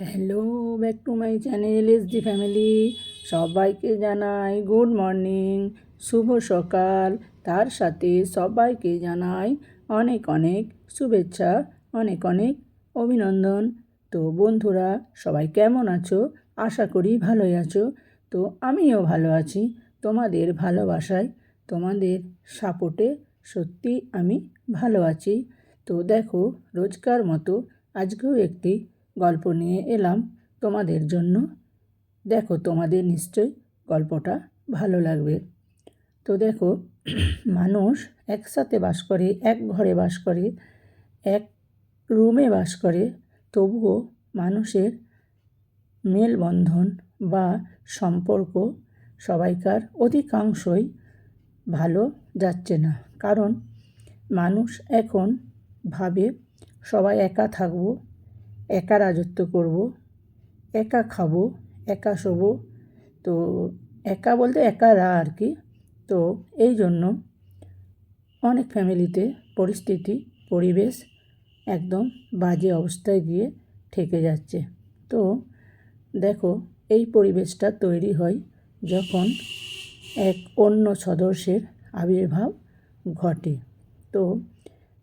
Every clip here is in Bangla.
Hello, back to my channel S G family. সবাইকে জানাই গুড মর্নিং, শুভ সকাল। তার সাথে সবাইকে জানাই অনেক অনেক শুভেচ্ছা, অনেক অনেক অভিনন্দন। তো বন্ধুরা, সবাই কেমন আছো? আশা করি ভালোই আছো। তো আমিও ভালো আছি। তোমাদের ভালোবাসায়, তোমাদের সাপোর্টে সত্যি আমি ভালো আছি। তো দেখো, রোজকার মতো আজকেও একটি গল্প নিয়ে এলাম তোমাদের জন্য। দেখো, তোমাদের নিশ্চয়ই গল্পটা ভালো লাগবে। তো দেখো, মানুষ একসাথে বাস করে, এক ঘরে বাস করে, এক রুমে বাস করে, তবুও মানুষের মেলবন্ধন বা সম্পর্ক সবাইকার অধিকাংশই ভালো যাচ্ছে না। কারণ মানুষ এখন ভাবে সবাই একা থাকবো, একা রাজত্ব করব, একা খাবো, একা শোবো। তো একা বলতে একারা আর কি। তো এই জন্য অনেক ফ্যামিলিতে পরিস্থিতি, পরিবেশ একদম বাজে অবস্থায় গিয়ে ঠেকে যাচ্ছে। তো দেখো, এই পরিবেশটা তৈরি হয় যখন এক অন্য সদস্যের আবির্ভাব ঘটে। তো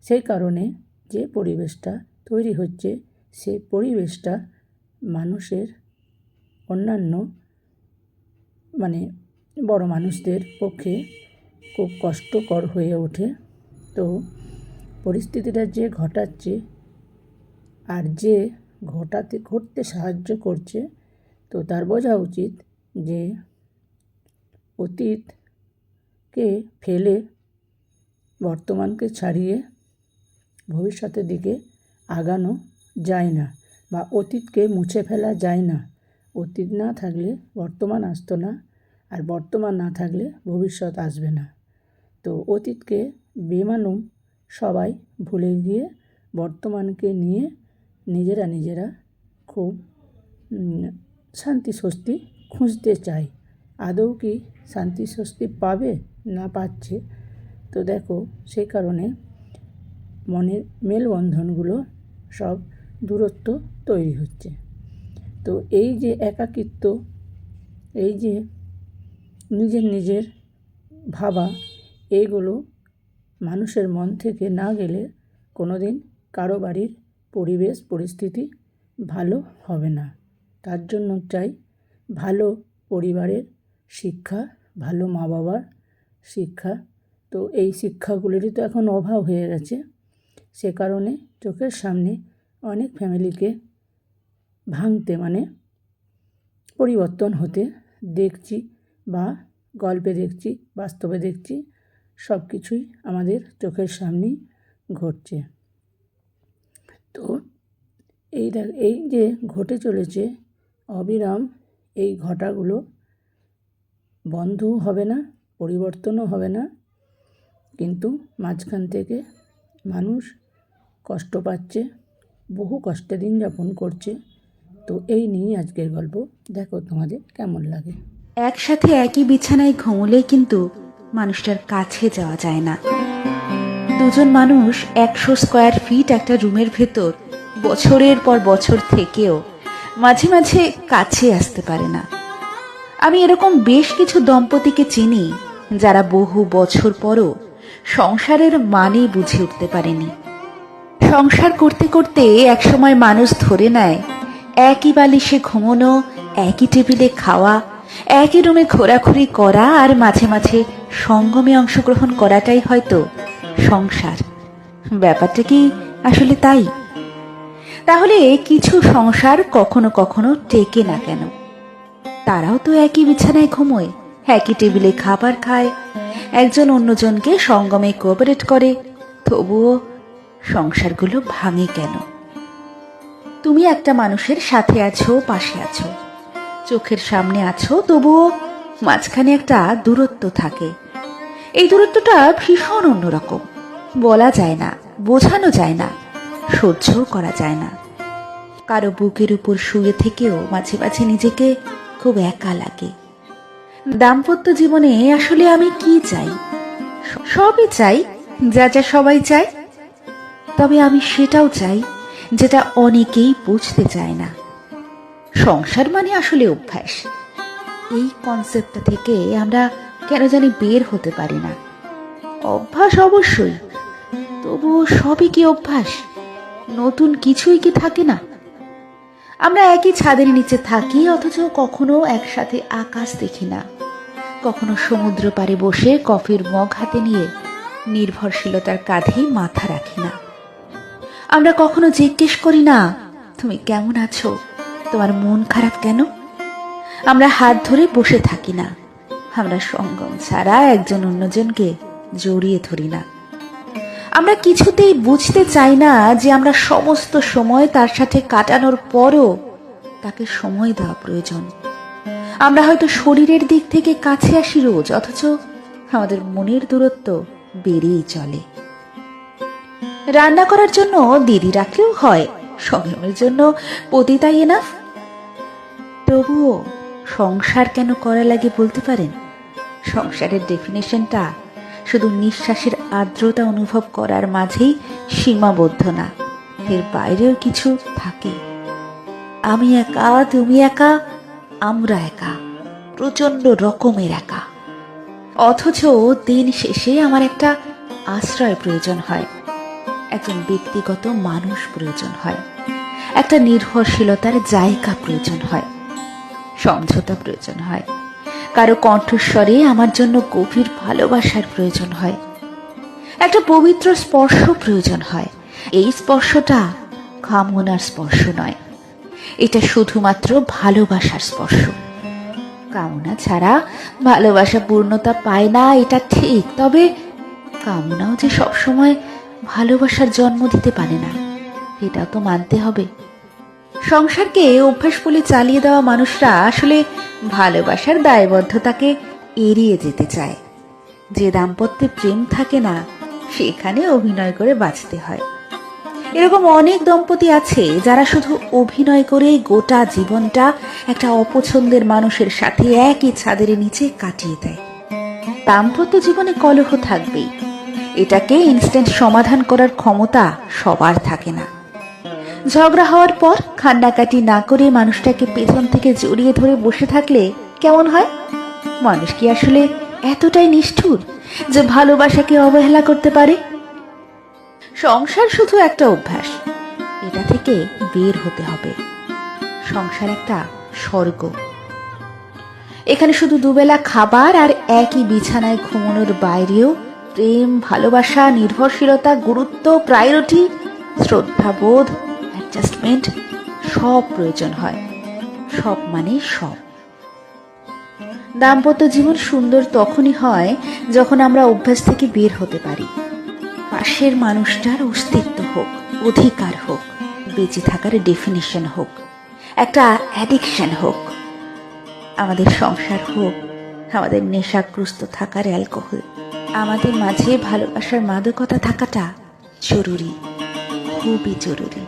সেই কারণে যে পরিবেশটা তৈরি হচ্ছে, সেই পরিবেশটা মানুষের অন্যান্য বড় মানুষদের পক্ষে খুব কষ্টকর হয়ে ওঠে। তো পরিস্থিতিটা যে ঘটাচ্ছে আর যে ঘটতে সাহায্য করছে, তো তার বোঝা উচিত যে অতীতকে ফেলে বর্তমানকে ছাড়িয়ে ভবিষ্যতের দিকে আগানো যায় না, বা অতীতকে মুছে ফেলা যায় না। অতীত না থাকলে বর্তমান আসতো না, আর বর্তমান না থাকলে ভবিষ্যৎ আসবে না। তো অতীতকে বেমানুম সবাই ভুলে গিয়ে বর্তমানকে নিয়ে নিজেরা খুব শান্তি স্বস্তি খুঁজতে চায়। আদৌ কি শান্তি স্বস্তি পাবে? না পাচ্ছে। তো দেখো, সেই কারণে মনের মেলবন্ধনগুলো সব দূরত্ব তৈরি হচ্ছে। তো এই যে একাকিত্ব, এই যে নিজের ভাবা, এইগুলো মানুষের মন থেকে না গেলে কোনো দিন কারো বাড়ির পরিবেশ পরিস্থিতি ভালো হবে না। তার জন্য চাই ভালো পরিবারের শিক্ষা, ভালো মা বাবার শিক্ষা। তো এই শিক্ষাগুলিরই তো এখন অভাব হয়ে গেছে। সে কারণে চোখের সামনে অনেক ফ্যামিলিকে ভাঙতে পরিবর্তন হতে দেখছি, বা গল্পে দেখছি, বাস্তবে দেখছি। সব কিছুই আমাদের চোখের সামনেই ঘটছে। তো এই যে ঘটে চলেছে অবিরাম, এই ঘটাগুলো বন্ধও হবে না, পরিবর্তনও হবে না, কিন্তু মাঝখান থেকে মানুষ কষ্ট পাচ্ছে, বহু কষ্টে দিন যাপন করছে। তো এই নিয়েই আজকের গল্প। দেখো তোমাদের কেমন লাগে। একসাথে একই বিছানায় ঘুমোলেই কিন্তু মানুষটার কাছে যাওয়া যায় না। দুজন মানুষ 100 স্কয়ার ফিট একটা রুমের ভেতর বছরের পর বছর থেকেও মাঝে মাঝে কাছে আসতে পারে না। আমি এরকম বেশ কিছু দম্পতিকে চিনি যারা বহু বছর পরও সংসারের মানে বুঝে উঠতে পারেনি। সংসার করতে করতে একসময় মানুষ ধরে নেয় একই বালিশে ঘুমোনো, একই টেবিলে খাওয়া, একই রুমে ঘোরাঘুরি করা আর মাঝে মাঝে সঙ্গমে অংশগ্রহণ করাটাই হয়তো সংসার। ব্যাপারটা কি আসলে তাই? তাহলে কিছু সংসার কখনো কখনো টেকে না কেন? তারাও তো একই বিছানায় ঘুমোয়, একই টেবিলে খাবার খায়, একজন অন্যজনকে সঙ্গমে কোঅপারেট করে, তবুও সংসারগুলো ভাঙে কেন? তুমি একটা মানুষের সাথে আছো, পাশে আছো, চোখের সামনে আছো, তবুও মাঝখানে একটা দূরত্ব থাকে। এই দূরত্বটা ভীষণ অন্যরকম। বলা যায় না, বোঝানো যায় না, সহ্য করা যায় না। কারো বুকের উপর শুয়ে থেকেও মাঝে মাঝে নিজেকে খুব একা লাগে। দাম্পত্য জীবনে আসলে আমি কি চাই? সবই চাই, যা যা সবাই চায়। তবে আমি সেটাও চাই যেটা অনেকেই বুঝতে চায় না। সংসার মানে আসলে অভ্যাস। এই কনসেপ্টটা থেকে আমরা কেন জানি বের হতে পারি না। অভ্যাস অবশ্যই, তবুও সবই কি অভ্যাস? নতুন কিছুই কি থাকে না? আমরা একই ছাদের নিচে থাকি, অথচ কখনো একসাথে আকাশ দেখি না। কখনো সমুদ্র পাড়ে বসে কফির মগ হাতে নিয়ে নির্ভরশীলতার কাঁধে মাথা রাখি না। আমরা কখনো জিজ্ঞেস করি না, তুমি কেমন আছো, তোমার মন খারাপ কেন? আমরা হাত ধরে বসে থাকি না। আমরা সঙ্গম ছাড়া একজন অন্যজনকে জড়িয়ে ধরি না। আমরা কিছুতেই বুঝতে চাই না যে আমরা সমস্ত সময় তার সাথে কাটানোর পরও তাকে সময় দেওয়া প্রয়োজন। আমরা হয়তো শরীরের দিক থেকে কাছে আসি রোজ, অথচ আমাদের মনের দূরত্ব বেড়েই চলে। রান্না করার জন্য দিদি রাখলেও হয়, সংযমের জন্য পতিতাই এনাফ। তবুও সংসার কেন করা লাগে বলতে পারেন? সংসারের ডেফিনেশনটা শুধু নিঃশ্বাসের আর্দ্রতা অনুভব করার মাঝেই সীমাবদ্ধ না, এর বাইরেও কিছু থাকে। আমি একা, তুমি একা, আমরা একা, প্রচন্ড রকমের একা। অথচ দিন শেষে আমার একটা আশ্রয় প্রয়োজন হয়, একজন ব্যক্তিগত মানুষ প্রয়োজন হয়, একটা নির্ভরশীলতার জায়গা প্রয়োজন হয়, সমঝোতা প্রয়োজন হয়, কারো কণ্ঠস্বরে আমার জন্য গভীর ভালোবাসার প্রয়োজন হয়, একটা পবিত্র স্পর্শ প্রয়োজন হয়। এই স্পর্শটা কামনার স্পর্শ নয়, এটা শুধুমাত্র ভালোবাসার স্পর্শ। কামনা ছাড়া ভালোবাসা পূর্ণতা পায় না, এটা ঠিক। তবে কামনাও যে সবসময় ভালোবাসার জন্ম দিতে পারে না, এটাও তো মানতে হবে। সংসারকে অভ্যাস বলে চালিয়ে দেওয়া মানুষরা আসলে ভালোবাসার দায়বদ্ধতাকে এড়িয়ে যেতে চায়। যে দাম্পত্যে প্রেম থাকে না, সেখানে অভিনয় করে বাঁচতে হয়। এরকম অনেক দম্পতি আছে যারা শুধু অভিনয় করে গোটা জীবনটা একটা অপছন্দের মানুষের সাথে একই ছাদের নিচে কাটিয়ে দেয়। দাম্পত্য জীবনে কলহ থাকবেই, এটাকে ইনস্ট্যান্ট সমাধান করার ক্ষমতা সবার থাকে না। ঝগড়া হওয়ার পর কান্নাকাটি না করে মানুষটাকে পেছন থেকে জড়িয়ে ধরে বসে থাকলে কেমন হয়? মানুষ কি আসলে এতটাই নিষ্ঠুর যে ভালোবাসাকে অবহেলা করতে পারে? সংসার শুধু একটা অভ্যাস, এটা থেকে বের হতে হবে। সংসার একটা স্বর্গ। এখানে শুধু দুবেলা খাবার আর একই বিছানায় ঘুমানোর বাইরেও প্রেম, ভালোবাসা, নির্ভরশীলতা, গুরুত্ব, প্রায়োরিটি, শ্রদ্ধাবোধ, অ্যাডজাস্টমেন্ট সব প্রয়োজন হয়। সব মানে সব। দাম্পত্য জীবন সুন্দর তখনই হয় যখন আমরা অভ্যাস থেকে বের হতে পারি। পাশের মানুষটার অস্তিত্ব হোক, অধিকার হোক, বেঁচে থাকার ডেফিনিশন হোক, একটা অ্যাডিকশন হোক। আমাদের সংসার হোক আমাদের নেশাগ্রস্ত থাকার অ্যালকোহল। আমাদের মাঝে ভালোবাসার মাদকতা থাকাটা জরুরি, খুবই জরুরি।